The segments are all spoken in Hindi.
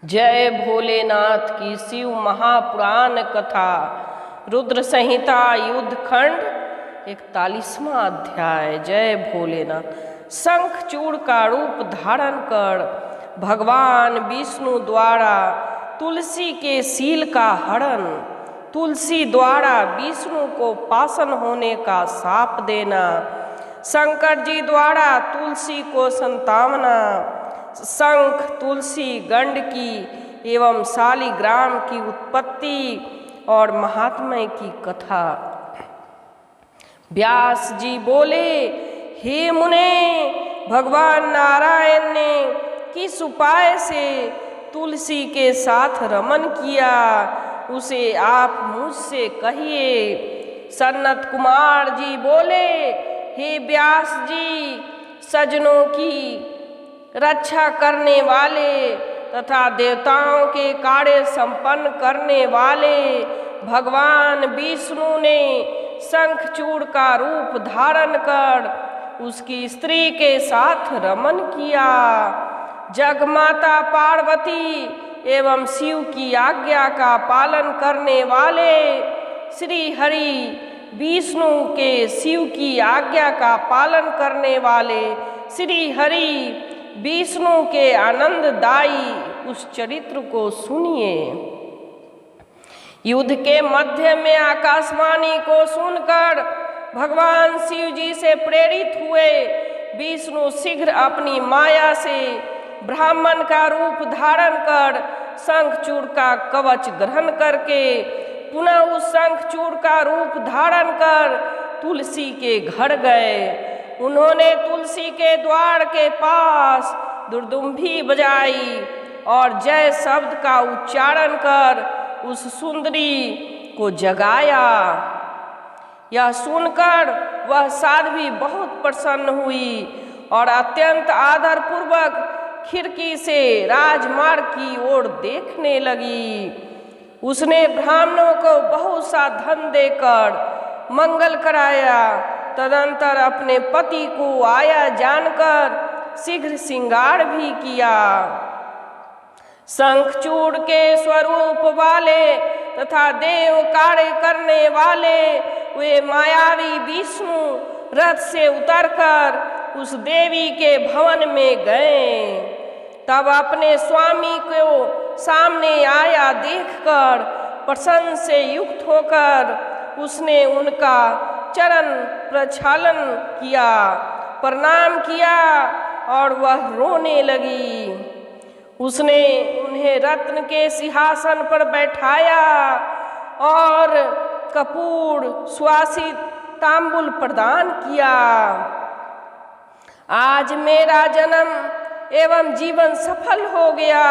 जय भोलेनाथ की शिव महापुराण कथा रुद्र संहिता युद्ध खंड 41वां अध्याय। जय भोलेनाथ। शंखचूड़ का रूप धारण कर भगवान विष्णु द्वारा तुलसी के सील का हरण, तुलसी द्वारा विष्णु को पाषण होने का शाप देना, शंकर जी द्वारा तुलसी को संतावना, शंख तुलसी गंड की एवं शालिग्राम की उत्पत्ति और महात्म्य की कथा। व्यास जी बोले, हे मुने, भगवान नारायण ने किस उपाय से तुलसी के साथ रमन किया, उसे आप मुझसे कहिए। सनत कुमार जी बोले, हे व्यास जी, सज्जनों की रक्षा करने वाले तथा देवताओं के कार्य संपन्न करने वाले भगवान विष्णु ने शंखचूड़ का रूप धारण कर उसकी स्त्री के साथ रमन किया। जगमाता पार्वती एवं शिव की आज्ञा का पालन करने वाले श्री हरि विष्णु के शिव की आज्ञा का पालन करने वाले श्री हरि विष्णु के आनंददायी उस चरित्र को सुनिए। युद्ध के मध्य में आकाशवाणी को सुनकर भगवान शिव जी से प्रेरित हुए विष्णु शीघ्र अपनी माया से ब्राह्मण का रूप धारण कर शंखचूड़ का कवच ग्रहण करके पुनः उस शंखचूड़ का रूप धारण कर तुलसी के घर गए। उन्होंने तुलसी के द्वार के पास दुर्दुम्भी बजाई और जय शब्द का उच्चारण कर उस सुंदरी को जगाया। यह सुनकर वह साध्वी बहुत प्रसन्न हुई और अत्यंत आदर पूर्वक खिड़की से राजमार्ग की ओर देखने लगी। उसने ब्राह्मणों को बहुत सा धन देकर मंगल कराया। तदंतर अपने पति को आया जानकर शीघ्र श्रृंगार भी किया। शंखचूड़ के स्वरूप वाले तथा देव कार्य करने वाले वे मायावी विष्णु रथ से उतरकर उस देवी के भवन में गए। तब अपने स्वामी को सामने आया देखकर प्रसन्न से युक्त होकर उसने उनका चरण प्रक्षालन किया, प्रणाम किया और वह रोने लगी। उसने उन्हें रत्न के सिंहासन पर बैठाया और कपूर सुवासित तांबुल प्रदान किया। आज मेरा जन्म एवं जीवन सफल हो गया,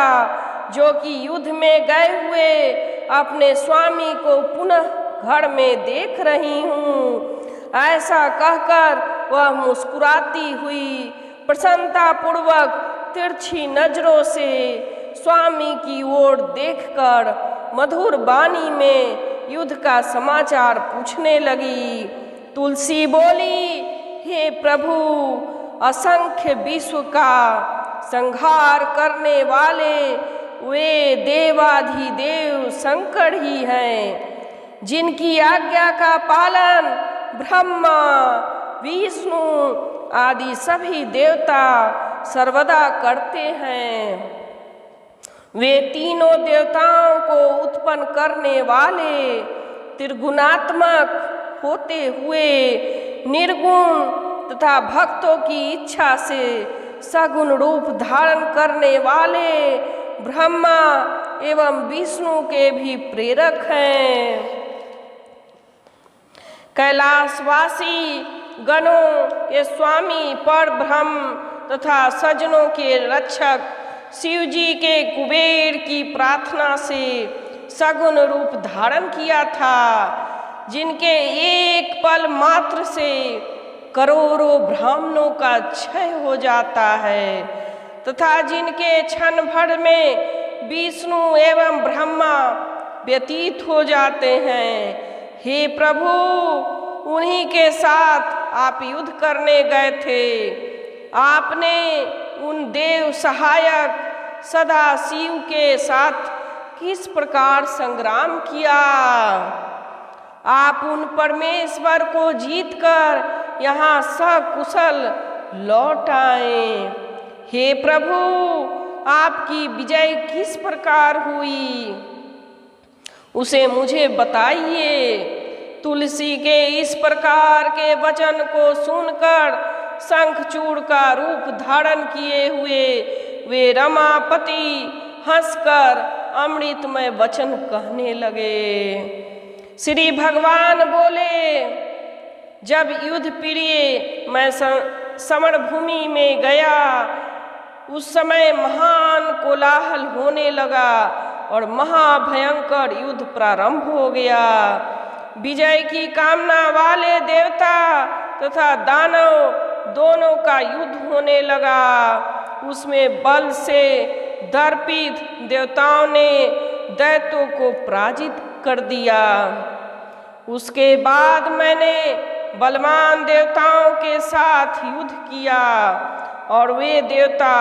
जो कि युद्ध में गए हुए अपने स्वामी को पुनः घर में देख रही हूँ। ऐसा कहकर वह मुस्कुराती हुई प्रसन्नता पूर्वक तिरछी नजरों से स्वामी की ओर देखकर मधुर वाणी में युद्ध का समाचार पूछने लगी। तुलसी बोली, हे प्रभु, असंख्य विश्व का संहार करने वाले वे देवाधिदेव शंकर ही हैं, जिनकी आज्ञा का पालन ब्रह्मा विष्णु आदि सभी देवता सर्वदा करते हैं। वे तीनों देवताओं को उत्पन्न करने वाले त्रिगुणात्मक होते हुए निर्गुण तथा भक्तों की इच्छा से सगुण रूप धारण करने वाले ब्रह्मा एवं विष्णु के भी प्रेरक हैं। कैलाशवासी गणों के स्वामी पर ब्रह्म तथा सज्जनों के रक्षक शिव जी के कुबेर की प्रार्थना से सगुण रूप धारण किया था, जिनके एक पल मात्र से करोड़ों ब्राह्मणों का क्षय हो जाता है तथा जिनके क्षण भर में विष्णु एवं ब्रह्मा व्यतीत हो जाते हैं। हे प्रभु, उन्हीं के साथ आप युद्ध करने गए थे। आपने उन देव सहायक सदा शिव के साथ किस प्रकार संग्राम किया। आप उन परमेश्वर को जीतकर यहाँ सकुशल लौट आए। हे प्रभु, आपकी विजय किस प्रकार हुई उसे मुझे बताइए। तुलसी के इस प्रकार के वचन को सुनकर शंखचूड़ का रूप धारण किए हुए वे रमापति हंसकर अमृतमय वचन कहने लगे। श्री भगवान बोले, जब युद्ध प्रिय मैं समर भूमि में गया उस समय महान कोलाहल होने लगा और महाभयंकर युद्ध प्रारंभ हो गया। विजय की कामना वाले देवता तथा दानव दोनों का युद्ध होने लगा। उसमें बल से दर्पित देवताओं ने दैत्यों को पराजित कर दिया। उसके बाद मैंने बलवान देवताओं के साथ युद्ध किया और वे देवता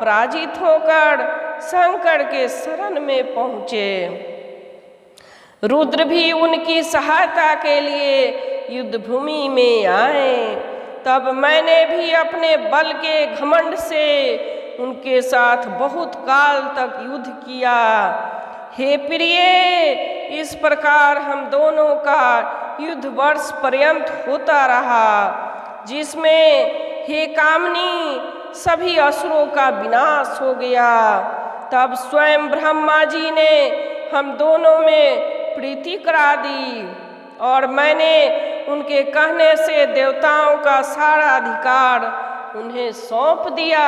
पराजित होकर शंकर के शरण में पहुँचे। रुद्र भी उनकी सहायता के लिए युद्ध भूमि में आए। तब मैंने भी अपने बल के घमंड से उनके साथ बहुत काल तक युद्ध किया। हे प्रिय, इस प्रकार हम दोनों का युद्ध वर्ष पर्यंत होता रहा, जिसमें हे कामनी सभी असुरों का विनाश हो गया। तब स्वयं ब्रह्मा जी ने हम दोनों में प्रीति करा दी और मैंने उनके कहने से देवताओं का सारा अधिकार उन्हें सौंप दिया।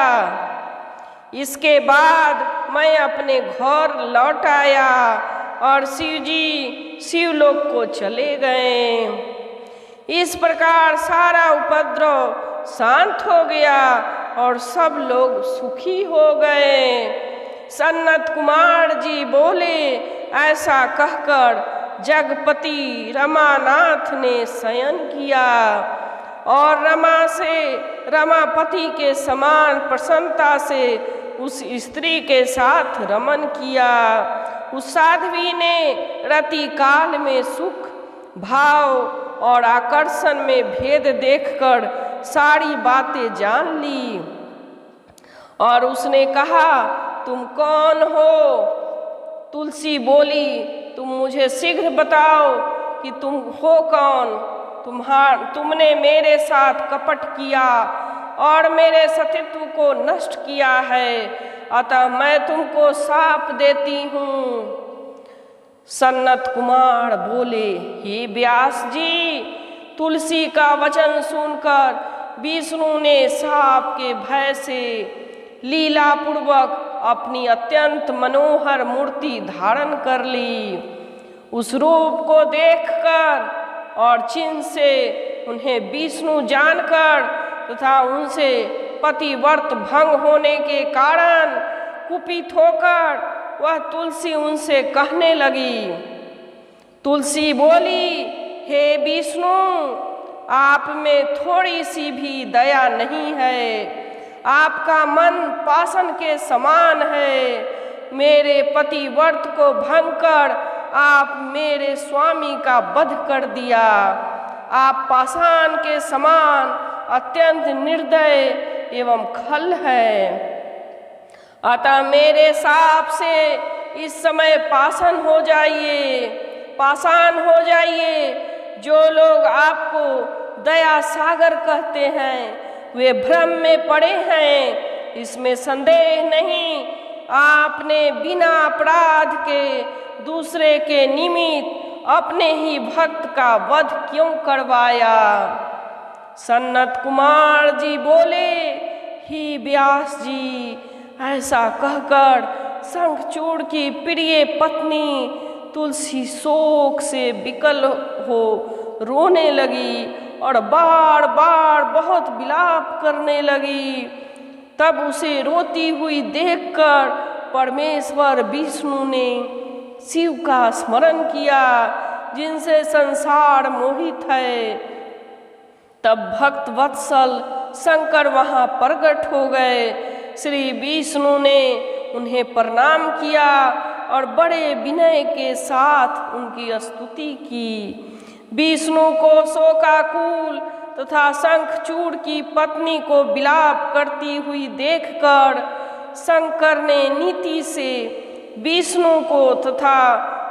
इसके बाद मैं अपने घर लौट आया और शिव जी शिवलोक को चले गए। इस प्रकार सारा उपद्रव शांत हो गया और सब लोग सुखी हो गए। सनत कुमार जी बोले, ऐसा कहकर जगपति रमानाथ ने शयन किया और रमापति के समान प्रसन्नता से उस स्त्री के साथ रमन किया। उस साध्वी ने रति काल में सुख, भाव और आकर्षण में भेद देखकर सारी बातें जान ली और उसने कहा, तुम कौन हो? तुलसी बोली, तुम मुझे शीघ्र बताओ कि तुम हो कौन। तुमने मेरे साथ कपट किया और मेरे सतीत्व को नष्ट किया है, अतः मैं तुमको शाप देती हूँ। सनत कुमार बोले, हे व्यास जी, तुलसी का वचन सुनकर विष्णु ने शाप के भय से लीला पूर्वक अपनी अत्यंत मनोहर मूर्ति धारण कर ली। उस रूप को देखकर और चिन्ह से उन्हें विष्णु जानकर तथा उनसे पतिव्रत भंग होने के कारण कुपित होकर वह तुलसी उनसे कहने लगी। तुलसी बोली, हे विष्णु, आप में थोड़ी सी भी दया नहीं है। आपका मन पाषाण के समान है। मेरे पतिव्रत को भंग कर आप मेरे स्वामी का वध कर दिया। आप पाषाण के समान अत्यंत निर्दय एवं खल है। अतः मेरे शाप से इस समय पाषाण हो जाइए, पाषाण हो जाइए। जो लोग आपको दया सागर कहते हैं वे भ्रम में पड़े हैं, इसमें संदेह नहीं। आपने बिना अपराध के दूसरे के निमित्त अपने ही भक्त का वध क्यों करवाया? सनत कुमार जी बोले, हे व्यास जी, ऐसा कहकर शंखचूड़ की प्रिय पत्नी तुलसी शोक से विकल हो रोने लगी और बार बार बहुत विलाप करने लगी। तब उसे रोती हुई देखकर परमेश्वर विष्णु ने शिव का स्मरण किया, जिनसे संसार मोहित है। तब भक्त वत्सल शंकर वहाँ प्रकट हो गए। श्री विष्णु ने उन्हें प्रणाम किया और बड़े विनय के साथ उनकी स्तुति की। विष्णु को शोकाकुल तथा शंखचूड़ की पत्नी को विलाप करती हुई देखकर शंकर ने नीति से विष्णु को तथा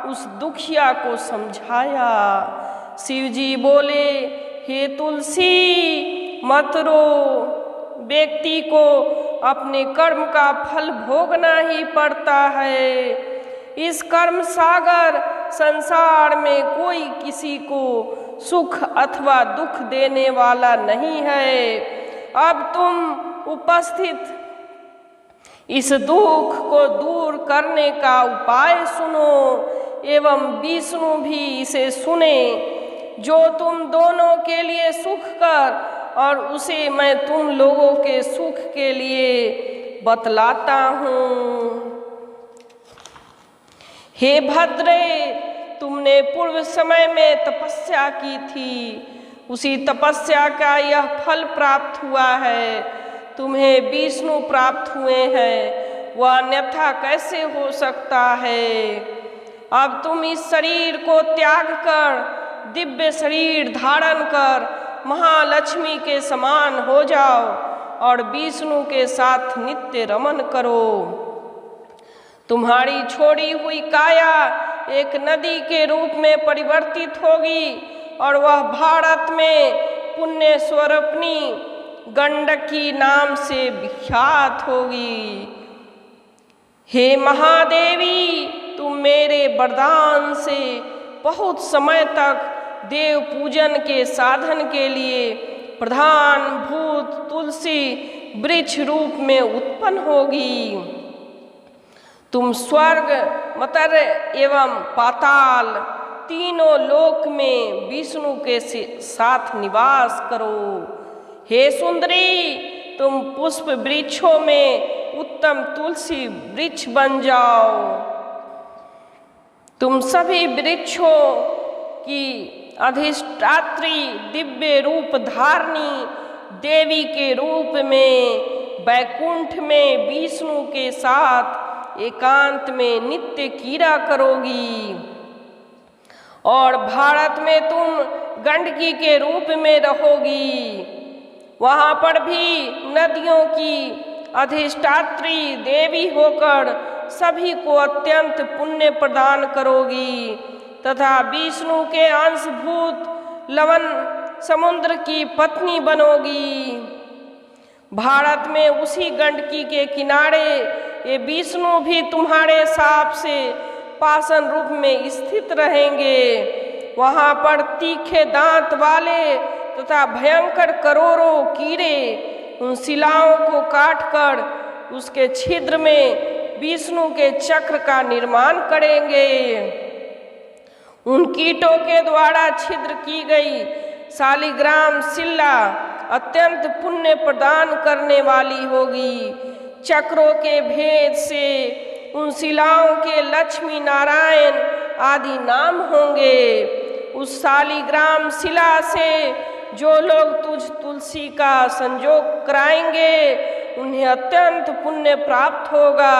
उस दुखिया को समझाया। शिवजी बोले, हे तुलसी मत रो, व्यक्ति को अपने कर्म का फल भोगना ही पड़ता है। इस कर्म सागर संसार में कोई किसी को सुख अथवा दुख देने वाला नहीं है। अब तुम उपस्थित इस दुख को दूर करने का उपाय सुनो एवं विष्णु भी इसे सुने, जो तुम दोनों के लिए सुख कर और उसे मैं तुम लोगों के सुख के लिए बतलाता हूँ। हे भद्रे, तुमने पूर्व समय में तपस्या की थी, उसी तपस्या का यह फल प्राप्त हुआ है। तुम्हें विष्णु प्राप्त हुए हैं, वह अन्यथा कैसे हो सकता है। अब तुम इस शरीर को त्याग कर दिव्य शरीर धारण कर महालक्ष्मी के समान हो जाओ और विष्णु के साथ नित्य रमन करो। तुम्हारी छोड़ी हुई काया एक नदी के रूप में परिवर्तित होगी और वह भारत में पुण्य स्वरूपनी गंडकी नाम से विख्यात होगी। हे महादेवी, तुम मेरे वरदान से बहुत समय तक देव पूजन के साधन के लिए प्रधान भूत तुलसी वृक्ष रूप में उत्पन्न होगी। तुम स्वर्ग, मर्त्य एवं पाताल तीनों लोक में विष्णु के साथ निवास करो। हे सुंदरी, तुम पुष्प वृक्षों में उत्तम तुलसी वृक्ष बन जाओ। तुम सभी वृक्षों की अधिष्ठात्री दिव्य रूप धारणी देवी के रूप में बैकुंठ में विष्णु के साथ एकांत में नित्य क्रीड़ा करोगी और भारत में तुम गंडकी के रूप में रहोगी। वहाँ पर भी नदियों की अधिष्ठात्री देवी होकर सभी को अत्यंत पुण्य प्रदान करोगी तथा विष्णु के अंशभूत लवण समुद्र की पत्नी बनोगी। भारत में उसी गंडकी के किनारे ये विष्णु भी तुम्हारे साप से पाषाण रूप में स्थित रहेंगे। वहाँ पर तीखे दांत वाले तथा भयंकर करोड़ों कीड़े उन शिलाओं को काटकर उसके छिद्र में विष्णु के चक्र का निर्माण करेंगे। उन कीटों के द्वारा छिद्र की गई शालिग्राम शिला अत्यंत पुण्य प्रदान करने वाली होगी। चक्रों के भेद से उन शिलाओं के लक्ष्मी नारायण आदि नाम होंगे। उस शालिग्राम शिला से जो लोग तुझ तुलसी का संयोग कराएंगे उन्हें अत्यंत पुण्य प्राप्त होगा।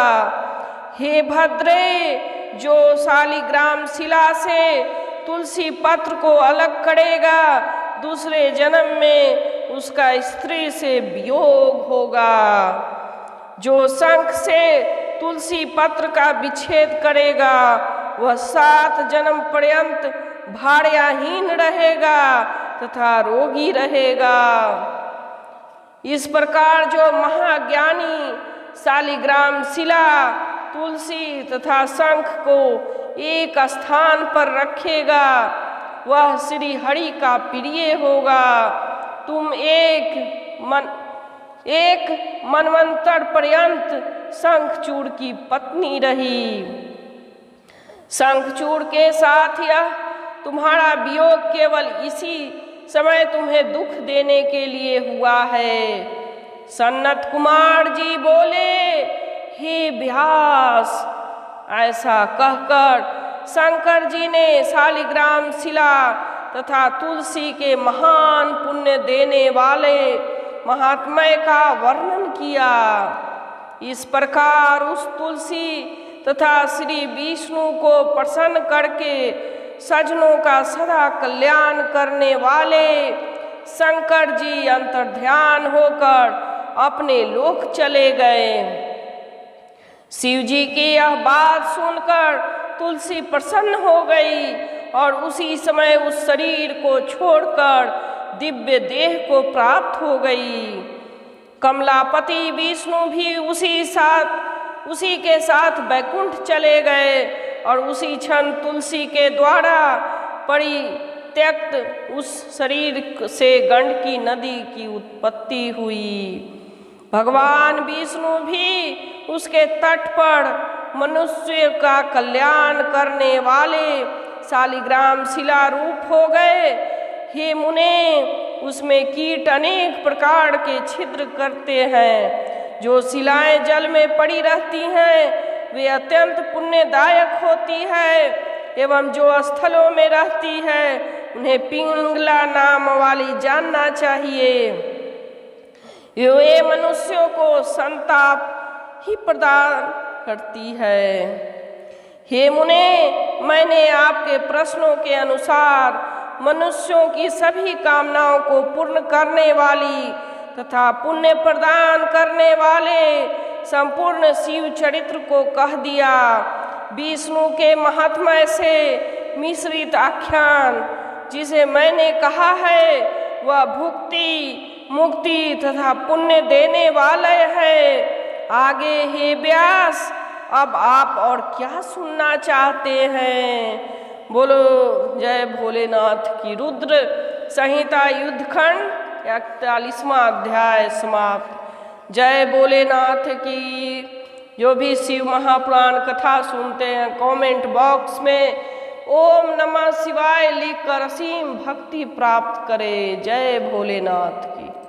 हे भद्रे, जो शालिग्राम शिला से तुलसी पत्र को अलग करेगा दूसरे जन्म में उसका स्त्री से वियोग होगा। जो शंख से तुलसी पत्र का विच्छेद करेगा वह 7 जन्म पर्यंत भार्याहीन रहेगा तथा रोगी रहेगा। इस प्रकार जो महाज्ञानी शालिग्राम शिला तुलसी तथा शंख को एक स्थान पर रखेगा वह श्री हरि का प्रिय होगा। तुम एक मनवंतर पर्यंत शंखचूड़ की पत्नी रही। शंखचूड़ के साथ यह तुम्हारा वियोग केवल इसी समय तुम्हें दुख देने के लिए हुआ है। सनत कुमार जी बोले, हे व्यास, ऐसा कहकर शंकर जी ने शालिग्राम शिला तथा तुलसी के महान पुण्य देने वाले महात्म्य का वर्णन किया। इस प्रकार उस तुलसी तथा श्री विष्णु को प्रसन्न करके सज्जनों का सदा कल्याण करने वाले शंकर जी अंतर्ध्यान होकर अपने लोक चले गए। शिव जी की यह बात सुनकर तुलसी प्रसन्न हो गई और उसी समय उस शरीर को छोड़कर दिव्य देह को प्राप्त हो गई। कमलापति विष्णु भी उसी के साथ वैकुंठ चले गए और उसी क्षण तुलसी के द्वारा परित्यक्त उस शरीर से गंडकी नदी की उत्पत्ति हुई। भगवान विष्णु भी उसके तट पर मनुष्य का कल्याण करने वाले शालिग्राम शिला रूप हो गए। हे मुने, उसमें कीट अनेक प्रकार के छिद्र करते हैं। जो शिलाएं जल में पड़ी रहती हैं वे अत्यंत पुण्यदायक होती है एवं जो स्थलों में रहती है उन्हें पिंगला नाम वाली जानना चाहिए। ये मनुष्यों को संताप ही प्रदान करती है। हे मुने, मैंने आपके प्रश्नों के अनुसार मनुष्यों की सभी कामनाओं को पूर्ण करने वाली तथा पुण्य प्रदान करने वाले संपूर्ण शिव चरित्र को कह दिया। विष्णु के महात्म्य से मिश्रित आख्यान जिसे मैंने कहा है वह भुक्ति, मुक्ति तथा पुण्य देने वाले है। आगे हे व्यास, अब आप और क्या सुनना चाहते हैं? बोलो जय भोलेनाथ की। रुद्र संहिता युद्धखंड 41वां अध्याय समाप्त। जय भोलेनाथ की। जो भी शिव महापुराण कथा सुनते हैं कमेंट बॉक्स में ओम नमः शिवाय लिखकर असीम भक्ति प्राप्त करें। जय भोलेनाथ की।